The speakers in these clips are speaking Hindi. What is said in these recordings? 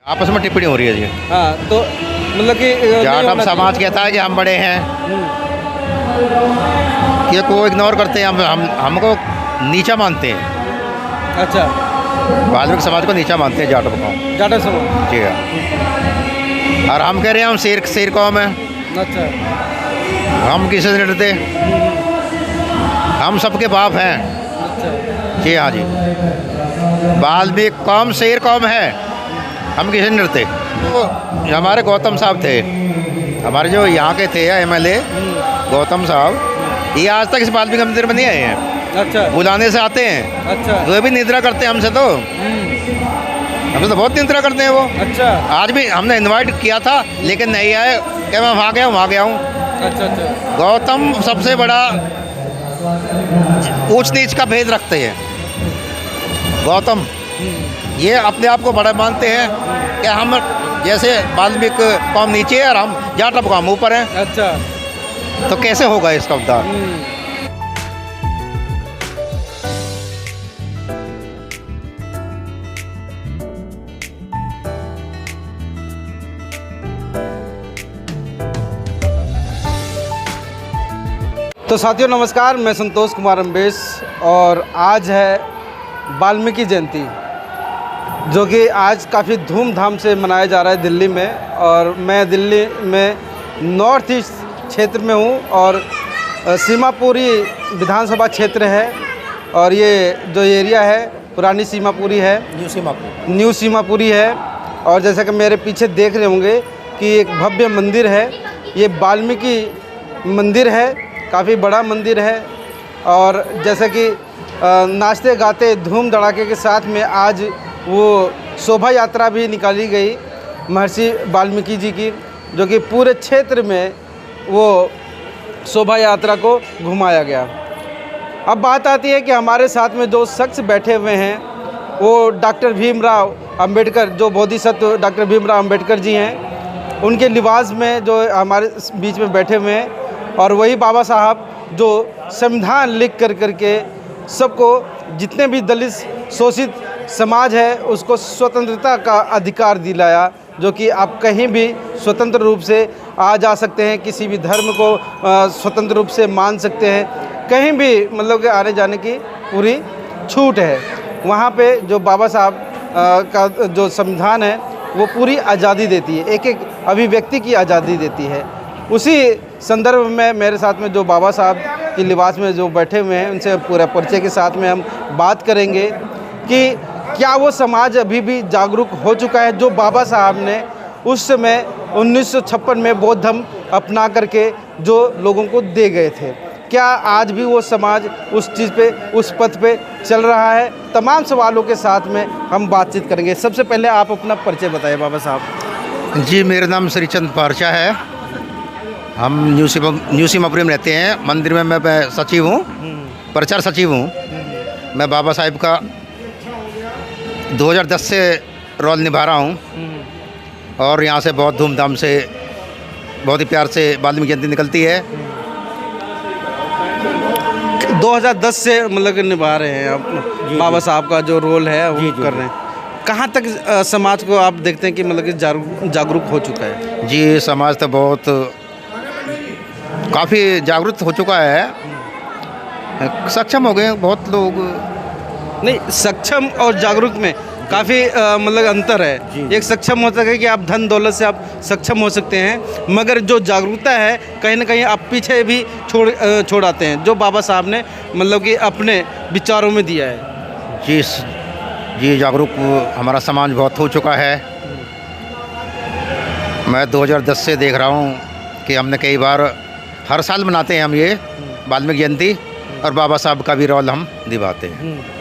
आपस में टिप्पणी हो रही है जी। हाँ, तो मतलब कि जाट अब समाज कहता है कि हम बड़े हैं, कि को इग्नोर करते हैं, हम हमको नीचा मानते हैं। अच्छा, वाल्मीकि समाज को नीचा मानते हैं जाटों को। जाटा समाज। जी हाँ। और हम कह रहे हैं हम शेर कौम है, अच्छा, हम किसी से नहीं डरते, हम सबके बाप हैं। अच्छा, जी हाँ जी, वाल्मीकि कौम शेर कौम है, हम किसी नहीं डरते। तो हमारे गौतम साहब थे, हमारे जो यहाँ के थे MLA गौतम साहब, ये आज तक इस वाल्मीकि मंदिर में नहीं आए हैं। अच्छा, बुलाने से आते हैं, अच्छा, वो भी निद्रा करते हैं हमसे, तो हमसे तो बहुत निद्रा करते हैं वो। अच्छा, आज भी हमने इनवाइट किया था लेकिन नहीं आए, क्या मैं वहाँ गया हूँ। अच्छा, अच्छा, गौतम सबसे बड़ा ऊंच नीच का भेद रखते हैं। गौतम ये अपने आप को बड़ा मानते हैं कि हम जैसे वाल्मीकि कौम नीचे है और हम जाट कौम ऊपर हैं। अच्छा, तो कैसे होगा इसका उद्धार? तो साथियों नमस्कार, मैं संतोष कुमार अम्बेश और आज है वाल्मीकि जयंती, जो कि आज काफ़ी धूमधाम से मनाया जा रहा है दिल्ली में। और मैं दिल्ली में नॉर्थ ईस्ट क्षेत्र में हूँ और सीमापुरी विधानसभा क्षेत्र है, और ये जो एरिया है पुरानी सीमापुरी है, न्यू सीमापुरी है। और जैसा कि मेरे पीछे देख रहे होंगे कि एक भव्य मंदिर है, ये वाल्मीकि मंदिर है, काफ़ी बड़ा मंदिर है। और जैसे कि नाचते गाते धूम धड़ाके के साथ में आज वो शोभा यात्रा भी निकाली गई महर्षि वाल्मीकि जी की, जो कि पूरे क्षेत्र में वो शोभा यात्रा को घुमाया गया। अब बात आती है कि हमारे साथ में जो शख्स बैठे हुए हैं वो डॉक्टर भीमराव अंबेडकर, जो बोधिसत्व डॉक्टर भीमराव अंबेडकर जी हैं, उनके लिबास में जो हमारे बीच में बैठे हुए हैं। और वही बाबा साहब जो संविधान लिख करके सबको, जितने भी दलित शोषित समाज है उसको स्वतंत्रता का अधिकार दिलाया, जो कि आप कहीं भी स्वतंत्र रूप से आ जा सकते हैं, किसी भी धर्म को स्वतंत्र रूप से मान सकते हैं, कहीं भी मतलब कि आने जाने की पूरी छूट है। वहाँ पे जो बाबा साहब का जो संविधान है वो पूरी आज़ादी देती है, एक एक अभिव्यक्ति की आज़ादी देती है। उसी संदर्भ में मेरे साथ में जो बाबा साहब की लिबास में जो बैठे हुए हैं, उनसे पूरा परिचय के साथ में हम बात करेंगे कि क्या वो समाज अभी भी जागरूक हो चुका है, जो बाबा साहब ने उस समय 1956 में बौद्ध धर्म अपना करके जो लोगों को दे गए थे, क्या आज भी वो समाज उस चीज़ पे, उस पथ पे चल रहा है। तमाम सवालों के साथ में हम बातचीत करेंगे। सबसे पहले आप अपना परिचय बताइए बाबा साहब। जी, मेरा नाम श्रीचंद पारचा है, हम न्यू सीमापुरी में रहते हैं। मंदिर में मैं सचिव हूँ, प्रचार सचिव हूँ। मैं बाबा साहब का 2010 से रोल निभा रहा हूँ और यहाँ से बहुत धूमधाम से, बहुत ही प्यार से वाल्मीकि जयंती निकलती है। 2010 से मतलब कि निभा रहे हैं आप बाबा साहब का जो रोल है वो कर रहे हैं। कहाँ तक समाज को आप देखते हैं कि मतलब कि जागरूक हो चुका है? जी, समाज तो बहुत काफ़ी जागरूक हो चुका है, सक्षम हो गए बहुत लोग। नहीं, सक्षम और जागरूक में काफ़ी मतलब अंतर है। एक सक्षम होता है कि आप धन दौलत से आप सक्षम हो सकते हैं, मगर जो जागरूकता है कहीं ना कहीं आप पीछे भी छोड़ आते हैं, जो बाबा साहब ने मतलब कि अपने विचारों में दिया है। जी, जागरूक हमारा समाज बहुत हो चुका है। मैं 2010 से देख रहा हूँ कि हमने कई बार, हर साल मनाते हैं हम ये वाल्मीकि जयंती, और बाबा साहब का भी रोल हम निभाते हैं।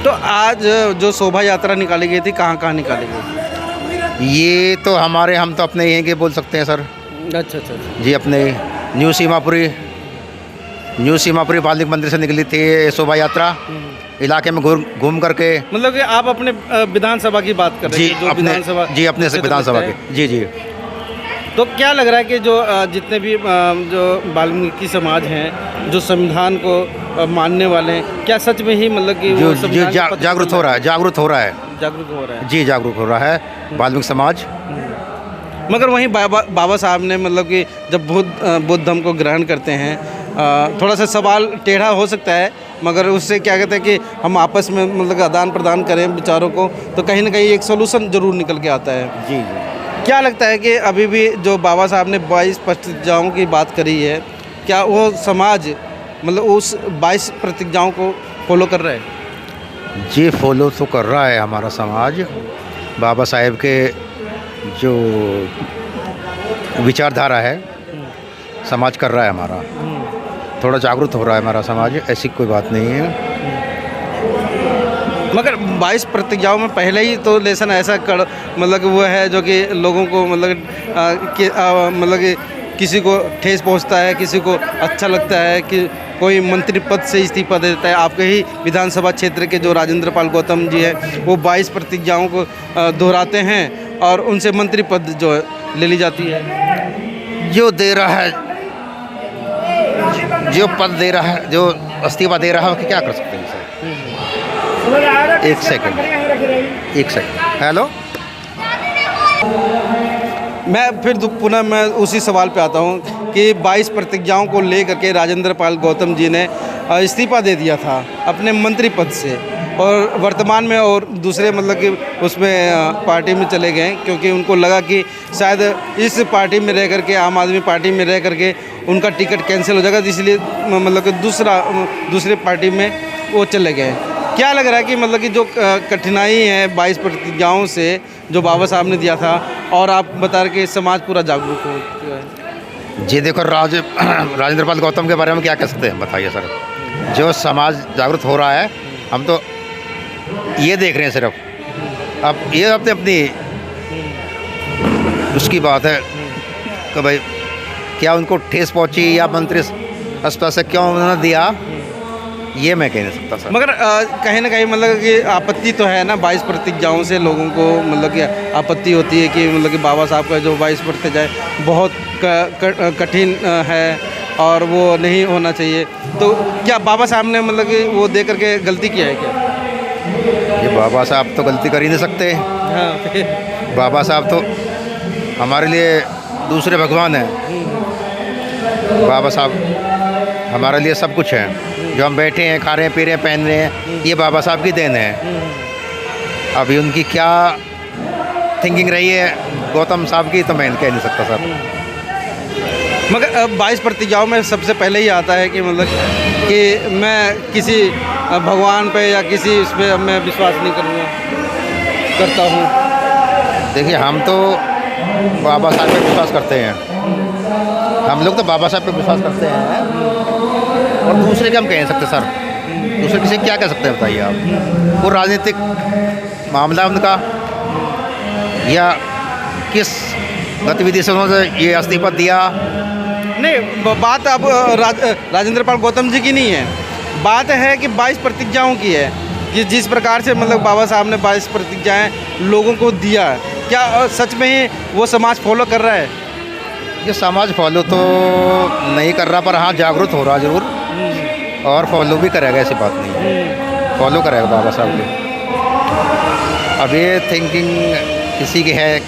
तो आज जो शोभा यात्रा निकाली गई थी, कहाँ निकाली गई? ये तो हम तो अपने यहीं के बोल सकते हैं सर। अच्छा। जी, अपने न्यू सीमापुरी वाल्मीकि मंदिर से निकली थी शोभा यात्रा, इलाके में घूम करके। मतलब कि आप अपने विधानसभा की बात कर रहे हैं? जी, अपने से विधानसभा की। जी। तो क्या लग रहा है कि जो जितने भी जो वाल्मीकि समाज हैं, जो संविधान को मानने वाले हैं, क्या सच में ही मतलब कि जो जागरूक हो रहा है जागरूक हो रहा है। जी जागरूक हो रहा है वाल्मीकि समाज। मगर वहीं बाबा साहब ने मतलब कि जब बुद्ध धर्म को ग्रहण करते हैं, थोड़ा सा सवाल टेढ़ा हो सकता है, मगर उससे क्या कहते हैं कि हम आपस में मतलब आदान प्रदान करें विचारों को, तो कहीं ना कहीं एक सोल्यूशन ज़रूर निकल के आता है। जी जी। क्या लगता है कि अभी भी जो बाबा साहब ने 22 प्रतिज्ञाओं की बात करी है, क्या वो समाज मतलब उस 22 प्रतिज्ञाओं को फॉलो कर रहा है? जी फॉलो तो कर रहा है हमारा समाज। बाबा साहेब के जो विचारधारा है समाज कर रहा है हमारा, थोड़ा जागरूक हो रहा है हमारा समाज, ऐसी कोई बात नहीं है। मगर 22 प्रतिज्ञाओं में पहले ही तो लेसन ऐसा मतलब कि वो है जो कि लोगों को मतलब कि किसी को ठेस पहुंचता है, किसी को अच्छा लगता है कि कोई मंत्री पद से इस्तीफा दे देता है। आपके ही विधानसभा क्षेत्र के जो राजेंद्र पाल गौतम जी हैं, वो 22 प्रतिज्ञाओं को दोहराते हैं और उनसे मंत्री पद जो है ले ली जाती है। जो दे रहा है, जो पद दे रहा है, जो इस्तीफा दे रहा है, क्या कर सकते हैं सर? एक सेकंड। हेलो, मैं फिर पुनः मैं उसी सवाल पे आता हूँ कि 22 प्रतिज्ञाओं को लेकर के राजेंद्र पाल गौतम जी ने इस्तीफा दे दिया था अपने मंत्री पद से, और वर्तमान में और दूसरे मतलब कि उसमें पार्टी में चले गए, क्योंकि उनको लगा कि शायद इस पार्टी में रह करके, आम आदमी पार्टी में रह करके उनका टिकट कैंसिल हो जाएगा, इसलिए मतलब कि दूसरे पार्टी में वो चले गए। क्या लग रहा है कि मतलब कि जो कठिनाई है 22 प्रतिज्ञाओं से जो बाबा साहब ने दिया था, और आप बता रहे कि समाज पूरा जागरूक हो चुका है? जी देखो, राजेंद्र पाल गौतम के बारे में क्या कह सकते हैं, बताइए सर। जो समाज जागरूक हो रहा है, हम तो ये देख रहे हैं सिर्फ। अब ये अपनी उसकी बात है कि भाई क्या उनको ठेस पहुंची या मंत्री अस्पताल से क्यों उन्होंने दिया, ये मैं कह नहीं सकता सर। मगर कहीं ना कहीं मतलब कि आपत्ति तो है ना 22 प्रतिज्ञाओं से, लोगों को मतलब कि आपत्ति होती है कि मतलब कि बाबा साहब का जो 22 प्रतिज्ञाएं बहुत कठिन है और वो नहीं होना चाहिए। तो क्या बाबा साहब ने मतलब कि वो दे करके गलती किया है क्या? ये बाबा साहब तो गलती कर ही नहीं सकते। हाँ। बाबा साहब तो हमारे लिए दूसरे भगवान हैं। बाबा साहब हमारे लिए सब कुछ है। जो हम बैठे हैं, खा रहे हैं, पी रहे हैं, पहन रहे हैं, ये बाबा साहब की देन है। अभी उनकी क्या थिंकिंग रही है गौतम साहब की, तो मैं कह नहीं सकता सर। मगर 22 प्रतिज्ञाओं में सबसे पहले ही आता है कि मतलब कि मैं किसी भगवान पे या किसी उस पर मैं विश्वास नहीं करता हूँ। देखिए, हम तो बाबा साहब पे विश्वास करते हैं। हम लोग तो बाबा साहब पे विश्वास करते हैं, और दूसरे के हम कह नहीं सकते सर। दूसरे किसी क्या कह सकते हैं बताइए आप? वो राजनीतिक मामला उनका, या किस गतिविधि से उन्होंने ये इस्तीफा दिया। नहीं, बात अब राजेंद्र पाल गौतम जी की नहीं है, बात है कि 22 प्रतिज्ञाओं की है कि जिस प्रकार से मतलब बाबा साहब ने 22 प्रतिज्ञाएं लोगों को दिया, क्या सच में ही वो समाज फॉलो कर रहा है? ये समाज फॉलो तो नहीं कर रहा, पर हाँ जागरूक हो रहा ज़रूर, और फॉलो भी करेगा, ऐसी बात नहीं। फॉलो करेगा बाबा साहब के। अब ये थिंकिंग किसी की है,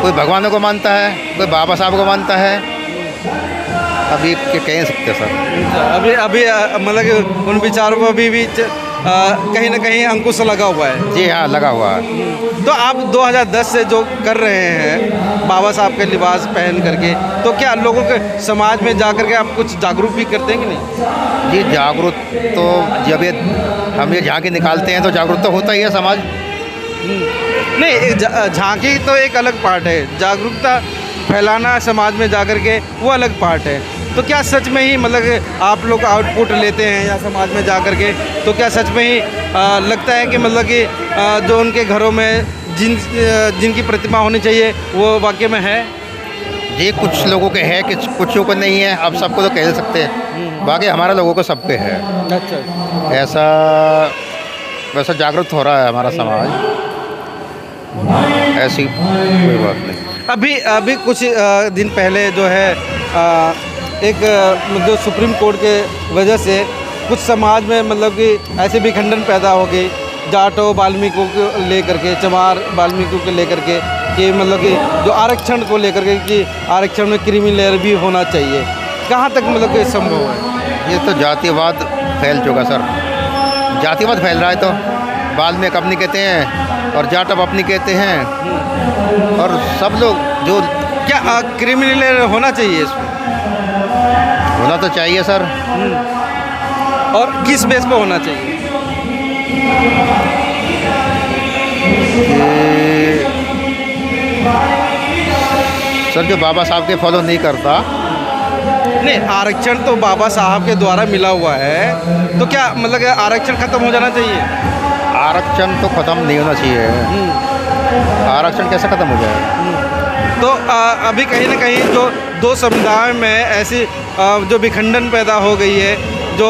कोई भगवानों को मानता है, कोई बाबा साहब को मानता है। अभी कह नहीं सकते सर। अभी मतलब कि उन विचारों पर भी कहीं ना कहीं अंकुश लगा हुआ है। जी हाँ, लगा हुआ है। तो आप 2010 से जो कर रहे हैं बाबा साहब के लिबास पहन करके, तो क्या लोगों के समाज में जा करके आप कुछ जागरूक भी करते हैं कि नहीं? जी जागरूक तो जब ये हम ये झांकी निकालते हैं तो जागरूक तो होता ही है समाज। नहीं, झांकी तो एक अलग पार्ट है, जागरूकता फैलाना समाज में जा कर के वो अलग पार्ट है। तो क्या सच में ही मतलब आप लोग आउटपुट लेते हैं या समाज में जा कर के, तो क्या सच में ही लगता है कि मतलब कि जो उनके घरों में जिनकी प्रतिमा होनी चाहिए वो वाकई में है? जी कुछ लोगों के है, कुछ को नहीं है। अब सबको तो कह सकते हैं, बाकी हमारे लोगों को सब पे है। अच्छा, ऐसा वैसा जागरूक हो रहा है हमारा समाज, ऐसी कोई बात नहीं। अभी कुछ दिन पहले जो है एक जो सुप्रीम कोर्ट के वजह से कुछ समाज में मतलब कि ऐसे भी खंडन पैदा हो गई जाटो वाल्मीकियों को लेकर के, चमार वाल्मीकियों को लेकर के, कि मतलब कि जो आरक्षण को लेकर के कि आरक्षण में क्रीमी लेयर भी होना चाहिए, कहाँ तक मतलब कि संभव है? ये तो जातिवाद फैल चुका सर, जातिवाद फैल रहा है। तो वाल्मीकि अपनी कहते हैं और जाटव अपनी कहते हैं, और सब लोग जो क्या क्रीमी लेयर होना चाहिए इसमें? होना तो चाहिए सर। और किस बेस पे होना चाहिए? सर जो बाबा साहब के फॉलो नहीं करता। नहीं, आरक्षण तो बाबा साहब के द्वारा मिला हुआ है, तो क्या मतलब कि आरक्षण खत्म हो जाना चाहिए? आरक्षण तो ख़त्म नहीं होना चाहिए। आरक्षण कैसे ख़त्म हो जाएगा? तो अभी कहीं ना कहीं जो दो समुदाय में ऐसी जो विखंडन पैदा हो गई है, जो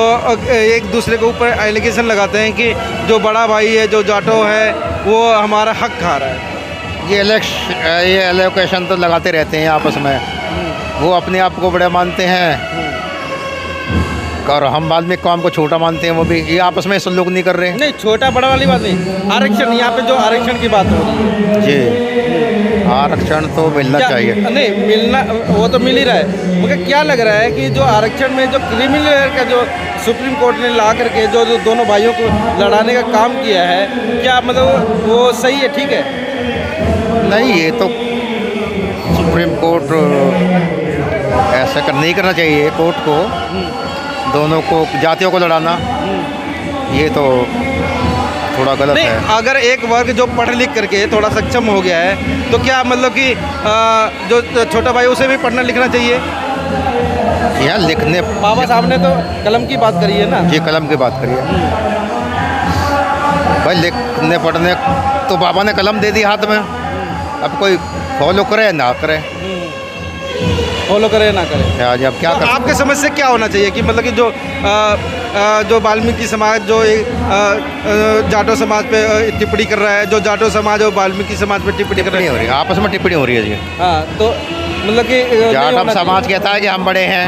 एक दूसरे के ऊपर एलिगेशन लगाते हैं कि जो बड़ा भाई है, जो जाटो है, वो हमारा हक खा रहा है। ये एलोकेशन तो लगाते रहते हैं आपस में, वो अपने आप को बड़े मानते हैं और हम वाल्मीकि कौम को छोटा मानते हैं। वो भी ये आपस में सलूक नहीं कर रहे हैं। नहीं, छोटा बड़ा वाली बात नहीं, आरक्षण, यहाँ पे जो आरक्षण की बात हो रही है जी, आरक्षण तो मिलना चाहिए। नहीं मिलना, वो तो मिल ही रहा है। मुझे क्या लग रहा है कि जो आरक्षण में जो क्रीमी लेयर का जो सुप्रीम कोर्ट ने ला करके जो दोनों भाइयों को लड़ाने का काम किया है, क्या मतलब वो सही है, ठीक है? नहीं, ये तो सुप्रीम कोर्ट ऐसा नहीं करना चाहिए। कोर्ट को दोनों को, जातियों को लड़ाना, ये तो थोड़ा गलत नहीं, है। अगर एक वर्ग जो पढ़ लिख करके थोड़ा सक्षम हो गया है, तो क्या मतलब कि जो छोटा भाई उसे भी पढ़ना लिखना चाहिए? यहाँ लिखने, बाबा साहब ने तो कलम की बात करी है ना। जी, कलम की बात करिए भाई। लिखने पढ़ने तो बाबा ने कलम दे दी हाथ में, अब कोई फॉलो करे ना करे, फॉलो करे ना करे। आज अब क्या तो कर आपके समझ से क्या होना चाहिए कि मतलब कि जो वाल्मीकि समाज जो जाटो समाज पे टिप्पणी कर रहा है, जो जाटो समाज और वाल्मीकि समाज पे टिप्पणी कर रहा हो रही है, आपस में टिप्पणी हो रही है जी। हाँ, तो मतलब कि जाटव समाज कहता है कि हम बड़े हैं,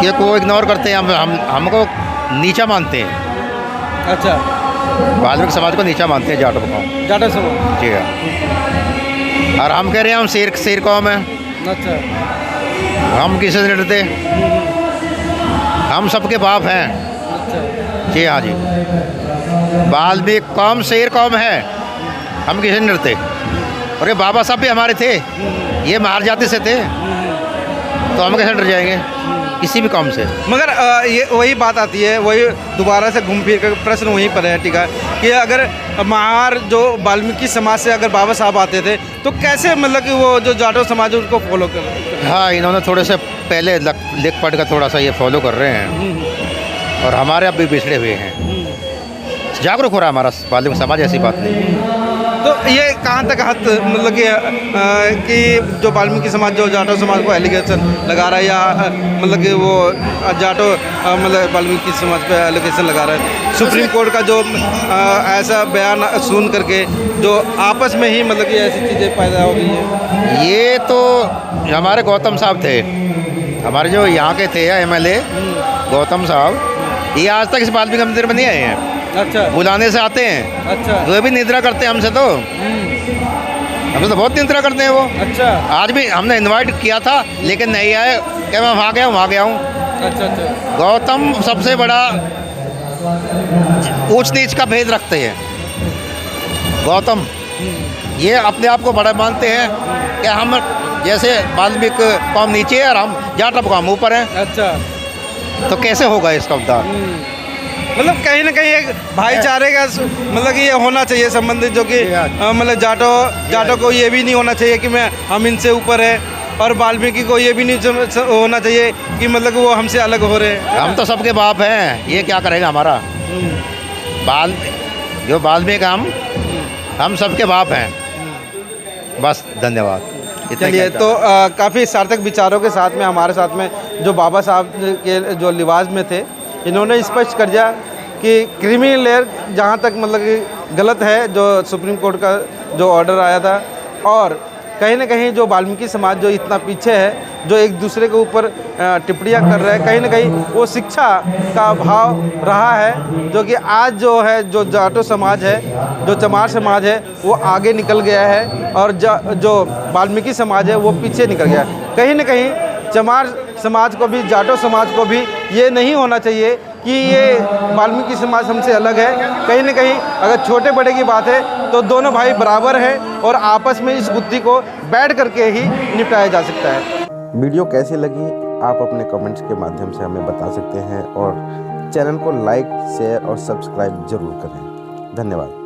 ये को इग्नोर करते हैं, हमको नीचा मानते हैं। अच्छा, वाल्मीकि समाज को नीचा मानते हैं जाटव को। जाटो समाज, जी हाँ। और हम कह रहे हैं हम शेर कौम है। अच्छा, हम किसी से डरते, हम सबके बाप हैं। अच्छा, जी हाँ जी, वाल्मीकि कौम शेर कौम है, हम किसी से नहीं डरते। और ये बाबा साहब भी हमारे थे, ये मार जाते से थे, तो हम कैसे डर जाएंगे किसी भी कौम से? मगर ये वही बात आती है, वही दोबारा से घूम फिर कर प्रश्न वहीं पर है, ठीक है, कि अगर महार जो वाल्मीकि समाज से अगर बाबा साहब आते थे, तो कैसे मतलब कि वो जो जाटो समाज है उनको फॉलो कर? हाँ, इन्होंने थोड़े से पहले लिख पढ़ कर थोड़ा सा ये फॉलो कर रहे हैं, और हमारे अब भी पिछड़े हुए हैं। जागरूक हो रहा है हमारा वाल्मीकि समाज, ऐसी बात नहीं। तो ये कहाँ तक हद मतलब कि जो वाल्मीकि समाज जो जाटो समाज को एलिगेशन लगा रहा है, या मतलब कि वो जाटो मतलब वाल्मीकि समाज पे एलिगेशन लगा रहा है, सुप्रीम कोर्ट का जो ऐसा बयान सुन करके जो आपस में ही मतलब कि ऐसी चीज़ें पैदा हो गई है? ये तो हमारे गौतम साहब थे, हमारे जो यहाँ के थे MLA गौतम साहब, ये आज तक इस वाल्मीकि मंदिर में नहीं आए हैं। अच्छा, बुलाने से आते हैं। अच्छा, वो भी निद्रा करते हैं हमसे, तो हमसे तो बहुत निद्रा करते हैं वो। अच्छा, आज भी हमने इनवाइट किया था लेकिन नहीं आए, क्या मैं वहाँ गया हूँ। अच्छा, अच्छा, गौतम सबसे बड़ा ऊंच नीच का भेद रखते हैं। गौतम ये अपने आप को बड़ा मानते हैं कि हम जैसे वाल्मीकि कौम नीचे है और हम जाटव कौम ऊपर हैं। अच्छा, तो कैसे होगा इसका उद्धार? मतलब कहीं ना कहीं एक भाईचारे का मतलब कि ये होना चाहिए संबंधित, जो कि मतलब जाटो को ये भी नहीं होना चाहिए कि हम इनसे ऊपर है, और वाल्मीकि को ये भी नहीं होना चाहिए कि मतलब कि वो हमसे अलग हो रहे हैं। हम तो सबके बाप हैं, ये क्या करेगा हमारा? जो वाल्मीकि हम सबके बाप हैं। बस, धन्यवाद। चलिए, तो काफ़ी सार्थक विचारों के साथ में हमारे साथ में जो बाबा साहब के जो लिबास में थे, इन्होंने स्पष्ट कर दिया कि क्रिमिनल लेयर जहाँ तक मतलब कि गलत है, जो सुप्रीम कोर्ट का जो ऑर्डर आया था, और कहीं ना कहीं जो वाल्मीकि समाज जो इतना पीछे है, जो एक दूसरे के ऊपर टिप्पणियाँ कर रहे हैं, कहीं ना कहीं वो शिक्षा का अभाव रहा है, जो कि आज जो है जो जाटो समाज है, जो चमार समाज है, वो आगे निकल गया है और जो वाल्मीकि समाज है वो पीछे निकल गया है। कहीं ना कहीं चमार समाज को भी, जाटो समाज को भी ये नहीं होना चाहिए कि ये वाल्मीकि समाज हमसे अलग है। कहीं ना कहीं अगर छोटे बड़े की बात है तो दोनों भाई बराबर हैं और आपस में इस बुद्धि को बैठ करके ही निपटाया जा सकता है। वीडियो कैसी लगी आप अपने कमेंट्स के माध्यम से हमें बता सकते हैं और चैनल को लाइक, शेयर और सब्सक्राइब जरूर करें। धन्यवाद।